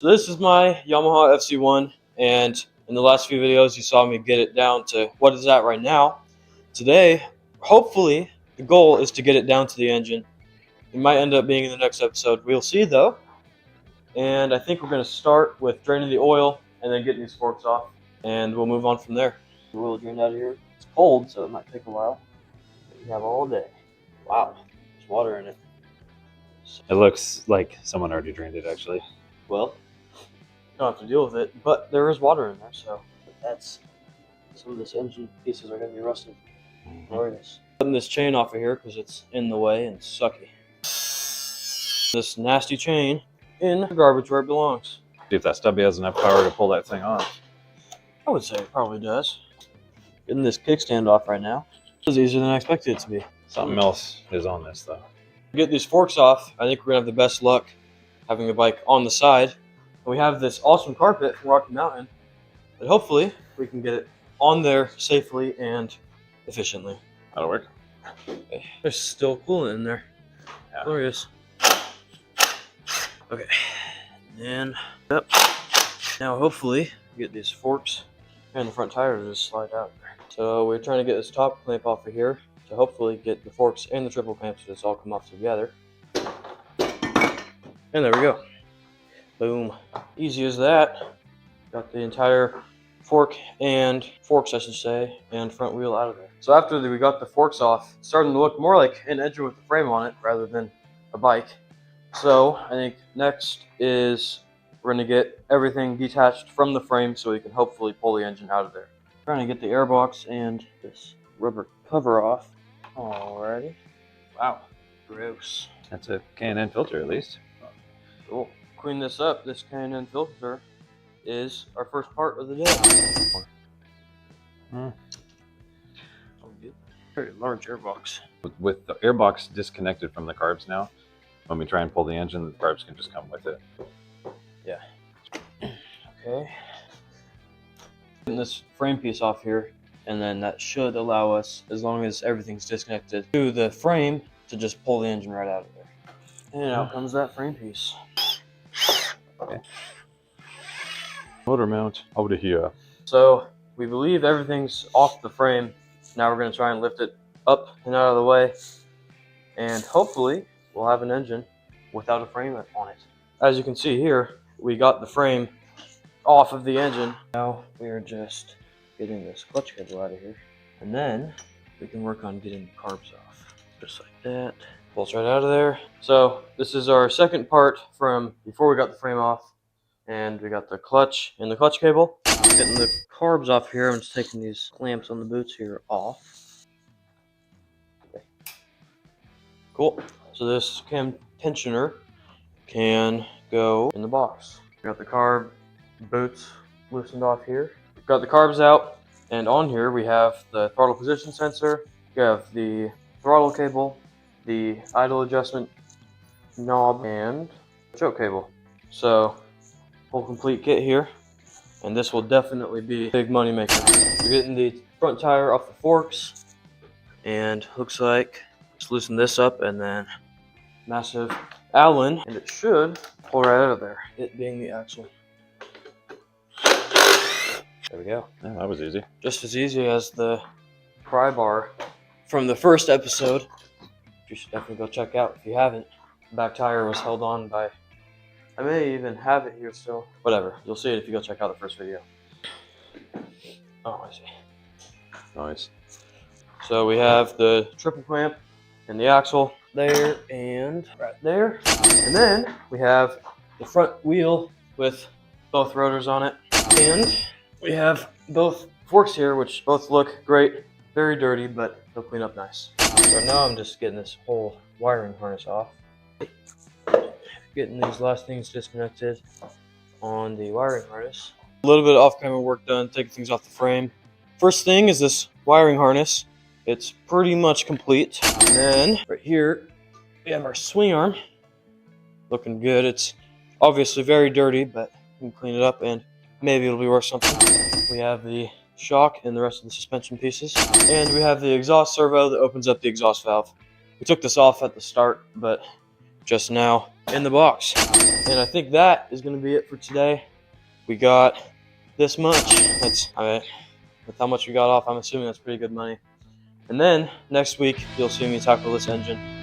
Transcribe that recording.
So this is my Yamaha FZ1, and in the last few videos you saw me get it down to what it's at right now. Today, hopefully, the goal is to get it down to the engine. It might end up being in the next episode. We'll see though. And I think we're going to start with draining the oil and then getting these forks off, and we'll move on from there. The oil drained out of here. It's cold, so it might take a while. We have all day. Wow, there's water in it. It looks like someone already drained it, actually. Well, don't have to deal with it, but there is water in there, so that's some of this engine pieces are going to be rusted. Glorious. Putting this chain off of here because it's in the way and sucky. This nasty chain in the garbage where it belongs. See if that stubby has enough power to pull that thing off. I would say it probably does. Getting this kickstand off right now is easier than I expected it to be. Something else is on this, though. Get these forks off, I think we're going to have the best luck having the bike on the side. And we have this awesome carpet from Rocky Mountain, but hopefully we can get it on there safely and efficiently. That'll work. Okay. There's still coolant in there. Yeah. Glorious. Okay. And yep. Now hopefully we get these forks and the front tire to just slide out there. So we're trying to get this top clamp off of here to hopefully get the forks and the triple clamps to just all come off together. And there we go. Boom. Easy as that. Got the entire forks, I should say, and front wheel out of there. So after we got the forks off, it's starting to look more like an engine with a frame on it rather than a bike. So I think next is we're going to get everything detached from the frame so we can hopefully pull the engine out of there. Trying to get the airbox and this rubber cover off. Alrighty. Wow. Gross. That's a K&N filter, at least. Cool. Clean this up. This K&N filter is our first part of the day. Oh, good. Very large airbox. With the airbox disconnected from the carbs now, when we try and pull the engine, the carbs can just come with it. Yeah. Okay. Getting this frame piece off here, and then that should allow us, as long as everything's disconnected to the frame, to just pull the engine right out of there. And out comes that frame piece. Okay. Motor mount out of here. So we believe everything's off the frame. Now we're going to try and lift it up and out of the way, and hopefully we'll have an engine without a frame on it. As you can see here, we got the frame off of the engine. Now we are just getting this clutch cable out of here, and then we can work on getting the carbs off. Just like that. Pulls right out of there. So this is our second part from before we got the frame off, and we got the clutch and the clutch cable. Getting the carbs off here. I'm just taking these clamps on the boots here off. Okay. Cool. So this cam tensioner can go in the box. We got the carb boots loosened off here. We've got the carbs out, and on here we have the throttle position sensor. We have the throttle cable, the idle adjustment knob, and choke cable. So full complete kit here, and this will definitely be a big money maker. We're getting the front tire off the forks, and looks like let's loosen this up, and then massive Allen, and it should pull right out of there, it being the axle. There we go. Yeah, that was easy. Just as easy as the pry bar from the first episode. You should definitely go check out if you haven't. The back tire was held on by, I may even have it here still. Whatever, you'll see it if you go check out the first video. Oh, I see. Nice. So we have the triple clamp and the axle there and right there. And then we have the front wheel with both rotors on it. And we have both forks here, which both look great. Very dirty, but they'll clean up nice. So now I'm just getting this whole wiring harness off. Getting these last things disconnected on the wiring harness. A little bit of off-camera work done, taking things off the frame. First thing is this wiring harness. It's pretty much complete. And then right here, we have our swing arm. Looking good. It's obviously very dirty, but we can clean it up and maybe it'll be worth something. We have the shock and the rest of the suspension pieces. And we have the exhaust servo that opens up the exhaust valve. We took this off at the start, but just now in the box. And I think that is going to be it for today. We got this much. That's, I mean, with how much we got off, I'm assuming that's pretty good money. And then next week, you'll see me tackle this engine.